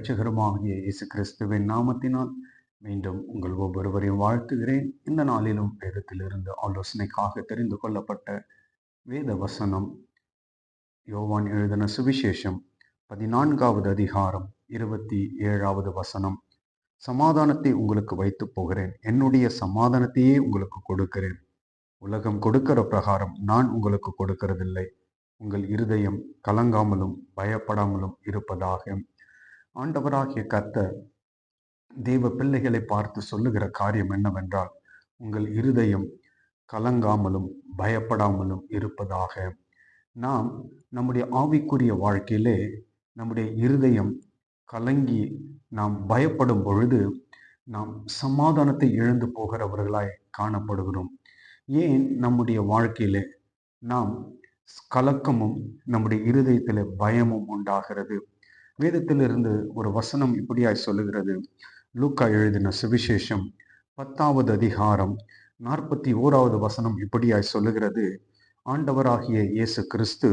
இரட்சகருமாகிய இயேசு கிறிஸ்துவின் நாமத்தினால் மீண்டும் உங்கள் ஒவ்வொருவரையும் வாழ்த்துகிறேன். இந்த நாளிலும் வேதத்திலிருந்து ஆலோசனைக்காக தெரிந்து கொள்ளப்பட்ட வேத வசனம் யோவான் எழுதின சுவிசேஷம் 14வது அதிகாரம் 27வது வசனம். சமாதானத்தை உங்களுக்கு வைத்து போகிறேன், என்னுடைய சமாதானத்தையே உங்களுக்கு கொடுக்கிறேன். உலகம் கொடுக்கிற பிரகாரம் நான் உங்களுக்கு கொடுக்கிறதில்லை. உங்கள் இருதயம் கலங்காமலும் பயப்படாமலும் இருப்பதாக. ஆண்டவராகிய கர்த்தர் தேவ பிள்ளைகளை பார்த்து சொல்லுகிற காரியம் என்னவென்றால், உங்கள் இருதயம் கலங்காமலும் பயப்படாமலும் இருப்பதாக. நாம் நம்முடைய ஆவிக்குரிய வாழ்க்கையிலே நம்முடைய இருதயம் கலங்கி நாம் பயப்படும் பொழுது நாம் சமாதானத்தை இழந்து போகிறவர்களாய் காணப்படுகிறோம். ஏன் நம்முடைய வாழ்க்கையிலே நாம் கலக்கமும் நம்முடைய இருதயத்திலே பயமும் உண்டாகிறது? வேதத்திலிருந்து ஒரு வசனம் இப்படியாய் சொல்லுகிறது. லூக்கா எழுதின சுவிசேஷம் 10வது அதிகாரம் 41வது வசனம் இப்படியாய் சொல்லுகிறது. ஆண்டவராகிய இயேசு கிறிஸ்து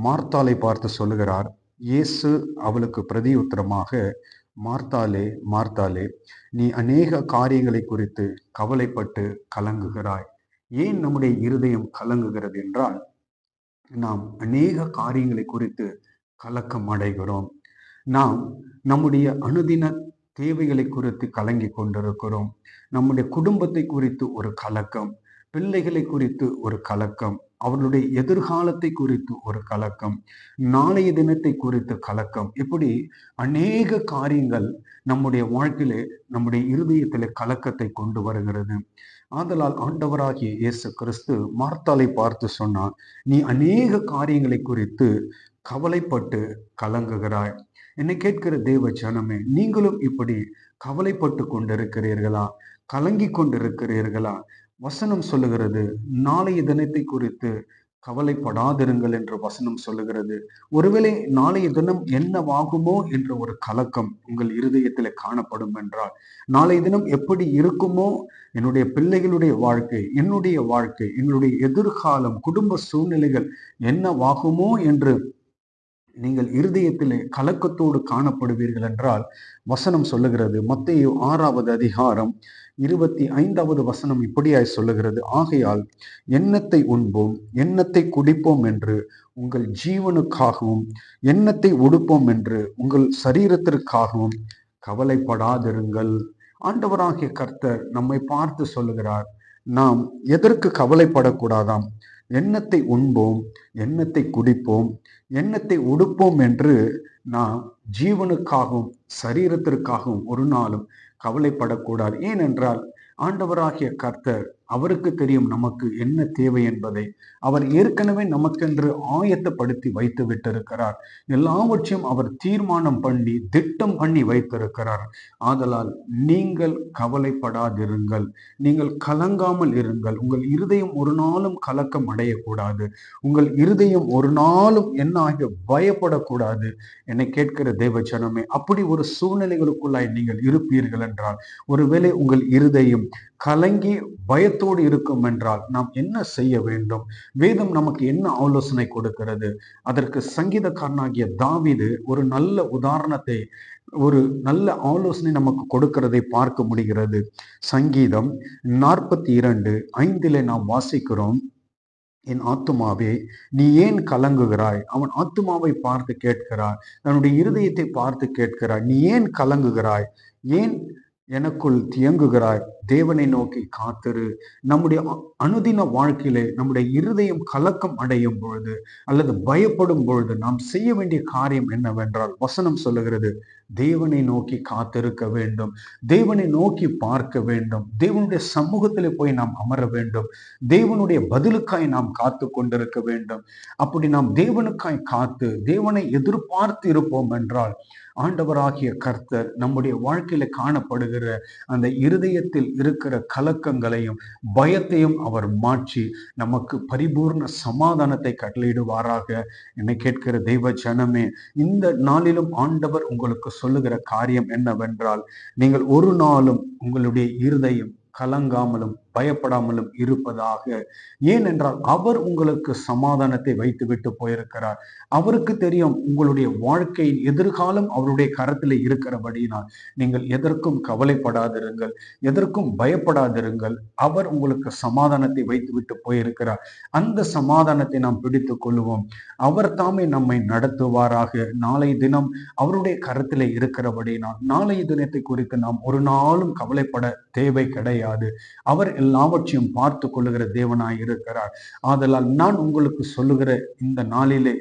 மார்த்தாளை பார்த்து சொல்லுகிறார். இயேசு அவளுக்கு பிரதியுத்தரமாக, மார்த்தாளே மார்த்தாளே, நீ அநேக காரியங்களை குறித்து கவலைப்பட்டு கலங்குகிறாய். ஏன் நம்முடைய இருதயம் கலங்குகிறது என்றால், நாம் அநேக காரியங்களை குறித்து கலக்கம் அடைகிறோம். நாம் நம்முடைய அனுதின தேவைகளை குறித்து கலங்கி கொண்டிருக்கிறோம். நம்முடைய குடும்பத்தை குறித்து ஒரு கலக்கம், பிள்ளைகளை குறித்து ஒரு கலக்கம், அவர்களுடைய எதிர்காலத்தை குறித்து ஒரு கலக்கம், நாளைய தினத்தை குறித்து கலக்கம். இப்படி அநேக காரியங்கள் நம்முடைய வாழ்க்கையிலே நம்முடைய இருதயத்திலே கலக்கத்தை கொண்டு வருகிறது. ஆதலால் ஆண்டவராகிய இயேசு கிறிஸ்து மார்த்தாளை பார்த்து சொன்னார், நீ அநேக காரியங்களை குறித்து கவலைப்பட்டு கலங்குகிறாய். என்னை கேட்கிற தேவ ஜனமே, நீங்களும் இப்படி கவலைப்பட்டு கொண்டிருக்கிறீர்களா? கலங்கி கொண்டிருக்கிறீர்களா? வசனம் சொல்லுகிறது, நாளைய தினத்தை குறித்து கவலைப்படாதிருங்கள் என்று வசனம் சொல்லுகிறது. ஒருவேளை நாளைய தினம் என்னவாகுமோ என்ற ஒரு கலக்கம் உங்கள் இருதயத்தில் காணப்படும் என்றால், நாளைய தினம் எப்படி இருக்குமோ, என்னுடைய பிள்ளைகளுடைய வாழ்க்கை, என்னுடைய வாழ்க்கை, எங்களுடைய எதிர்காலம், குடும்ப சூழ்நிலைகள் என்னவாகுமோ என்று நீங்கள் இருதயத்திலே கலக்கத்தோடு காணப்படுவீர்கள் என்றால், வசனம் சொல்லுகிறது. மத்தேயு 6வது அதிகாரம் 25வது வசனம் இப்படியாய் சொல்லுகிறது. ஆகையால் எண்ணத்தை உண்போம், எண்ணத்தை குடிப்போம் என்று உங்கள் ஜீவனுக்காகவும், எண்ணத்தை உடுப்போம் என்று உங்கள் சரீரத்திற்காகவும் கவலைப்படாதிருங்கள். ஆண்டவராகிய கர்த்தர் நம்மை பார்த்து சொல்லுகிறார், நாம் எதற்கு கவலைப்படக்கூடாதாம்? எண்ணத்தை உண்போம், எண்ணத்தை குடிப்போம், எண்ணத்தை உடுப்போம் என்று நாம் ஜீவனுக்காகவும் சரீரத்திற்காகவும் ஒரு நாளும் கவலைப்படக்கூடாது. ஏனென்றால் ஆண்டவராகிய கர்த்தர், அவருக்கு தெரியும் நமக்கு என்ன தேவை என்பதை. அவர் ஏற்கனவே நமக்கென்று ஆயத்தப்படுத்தி வைத்து விட்டிருக்கிறார். எல்லாவற்றையும் அவர் தீர்மானம் பண்ணி திட்டம் பண்ணி வைத்திருக்கிறார். ஆதலால் நீங்கள் கவலைப்படாதிருங்கள், நீங்கள் கலங்காமல் இருங்கள். உங்கள் இருதயம் ஒரு நாளும் கலக்கம் அடையக்கூடாது. உங்கள் இருதயம் ஒரு நாளும் என்ன ஆக பயப்படக்கூடாது. என்னை கேட்கிற தேவ ஜனமே, அப்படி ஒரு சூழ்நிலைகளுக்குள்ளாய் நீங்கள் இருப்பீர்கள் என்றால், ஒருவேளை உங்கள் இருதயம் கலங்கி பயத்தோடு இருக்கும் என்றால், நாம் என்ன செய்ய வேண்டும்? வேதம் நமக்கு என்ன ஆலோசனை கொடுக்கிறது? அதற்கு சங்கீதக்காரனாகிய தாவீது ஒரு நல்ல உதாரணத்தை, ஒரு நல்ல ஆலோசனை நமக்கு கொடுக்கிறதை பார்க்க முடிகிறது. சங்கீதம் 42:5 நாம் வாசிக்கிறோம், என் ஆத்துமாவே நீ ஏன் கலங்குகிறாய்? அவன் ஆத்துமாவை பார்த்து கேட்கிறார், தன்னுடைய இருதயத்தை பார்த்து கேட்கிறார், நீ ஏன் கலங்குகிறாய்? ஏன் எனக்குள் தியங்குகிறாய்? தேவனை நோக்கி காத்திரு. நம்முடைய அனுதின வாழ்க்கையிலே நம்முடைய இருதயம் கலக்கம் அடையும் பொழுது அல்லது பயப்படும் பொழுது நாம் செய்ய வேண்டிய காரியம் என்னவென்றால், வசனம் சொல்லுகிறது, தேவனை நோக்கி காத்திருக்க வேண்டும், தேவனை நோக்கி பார்க்க வேண்டும், தேவனுடைய சமூகத்திலே போய் நாம் அமர வேண்டும், தேவனுடைய பதிலுக்காய் நாம் காத்து கொண்டிருக்க வேண்டும். அப்படி நாம் தேவனுக்காய் காத்து தேவனை எதிர்பார்த்து இருப்போம் என்றால், ஆண்டவராகிய கர்த்தர் நம்முடைய வாழ்க்கையில காணப்படுகிற அந்த இருதயத்தில் இருக்கிற கலக்கங்களையும் பயத்தையும் அவர் மாற்றி நமக்கு பரிபூர்ண சமாதானத்தை கட்டளையிடுவாராக. என்னை கேட்கிற தெய்வ ஜனமே, இந்த நாளிலும் ஆண்டவர் உங்களுக்கு சொல்லுகிற காரியம் என்னவென்றால், நீங்கள் ஒரு நாளும் உங்களுடைய இருதயம் கலங்காமலும் பயப்படாமலும் இருப்பதாக. ஏனென்றால் அவர் உங்களுக்கு சமாதானத்தை வைத்துவிட்டு போயிருக்கிறார். அவருக்கு தெரியும் உங்களுடைய வாழ்க்கையின் எதிர்காலம் அவருடைய கரத்தில் இருக்கிறபடியினால் நீங்கள் எதற்கும் கவலைப்படாதிருங்கள், எதற்கும் பயப்படாதிருங்கள். அவர் உங்களுக்கு சமாதானத்தை வைத்துவிட்டு போயிருக்கிறார். அந்த சமாதானத்தை நாம் பிடித்துக் கொள்வோம். அவர் தாமே நம்மை நடத்துவாராக. நாளை தினம் அவருடைய கரத்திலே இருக்கிறபடினால் நாளைய தினத்தை குறித்து நாம் ஒரு நாளும் கவலைப்பட தேவை கிடையாது. அவர் எல்லாவற்றையும் பார்த்து கொள்ளுகிற தேவனாய் இருக்கிறார். ஆதலால் நான் உங்களுக்கு சொல்லுகிற இந்த நாளிலே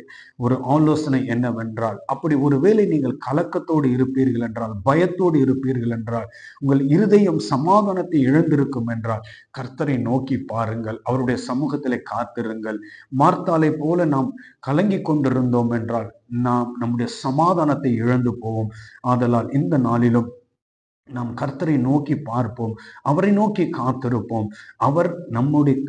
ஒரு ஆலோசனை என்னவென்றால், அப்படி ஒருவேளை நீங்கள் கலக்கத்தோடு இருப்பீர்கள் என்றால், பயத்தோடு இருப்பீர்கள் என்றால், உங்கள் இருதயம் சமாதானத்தை இழந்திருக்கும் என்றால் கர்த்தரை நோக்கி பாருங்கள், அவருடைய சமூகத்திலே காத்திருங்கள். மார்த்தாளை போல நாம் கலங்கி கொண்டிருந்தோம் என்றால் நாம் நம்முடைய சமாதானத்தை இழந்து போவோம். ஆதலால் இந்த நாளிலும் நாம் கர்த்தரை நோக்கி பார்ப்போம், அவரை நோக்கி காத்திருப்போம். அவர்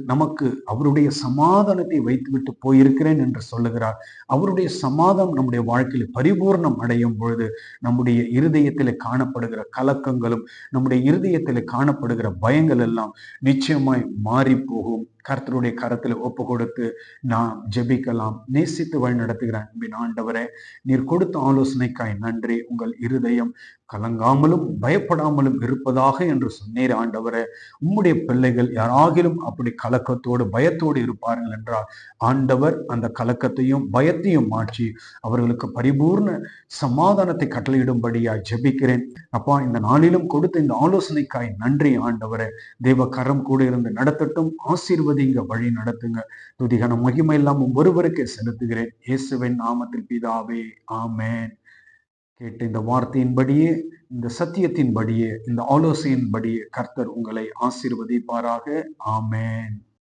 நமக்கு அவருடைய சமாதானத்தை வைத்துவிட்டு போயிருக்கிறேன் என்று சொல்லுகிறார். அவருடைய சமாதானம் நம்முடைய வாழ்க்கையில் பரிபூர்ணம் அடையும் பொழுது நம்முடைய இருதயத்தில் காணப்படுகிற கலக்கங்களும் நம்முடைய இருதயத்தில் காணப்படுகிற பயங்கள் எல்லாம் நிச்சயமாய் மாறி போகும். கர்த்தருடைய கரத்தில் ஒப்பு கொடுத்து நாம் ஜெபிக்கலாம். நேசித்து வழி நடத்துகிற அன்பின் ஆண்டவரே, நீர் கொடுத்த ஆலோசனைக்காய் நன்றி. உங்கள் இருதயம் கலங்காமலும் பயப்படாமலும் இருப்பதாக என்று சொன்னீர் ஆண்டவரே. உம்முடைய பிள்ளைகள் யாராகிலும் அப்படி கலக்கத்தோடு பயத்தோடு இருப்பார்கள் என்றால் ஆண்டவர் அந்த கலக்கத்தையும் பயத்தையும் மாற்றி அவர்களுக்கு பரிபூர்ண சமாதானத்தை கட்டளையிடும்படியாய் ஜெபிக்கிறேன். அப்பா, இந்த நாளிலும் கொடுத்த இந்த ஆலோசனைக்காய் நன்றி ஆண்டவரே. தேவ கரம் கூட இருந்து நடத்தட்டும், ஆசீர்வதிங்க, வழி நடத்துங்க. துதிகன மகிமை எல்லாம் ஒருவருக்கே செலுத்துகிறேன், இயேசுவின் நாமத்தில் பிதாவே, ஆமென். கேட்ட இந்த வார்த்தையின்படியே, இந்த சத்தியத்தின்படியே, இந்த ஆலோசனையின்படியே கர்த்தர் உங்களை ஆசீர்வதிப்பாராக. ஆமென்.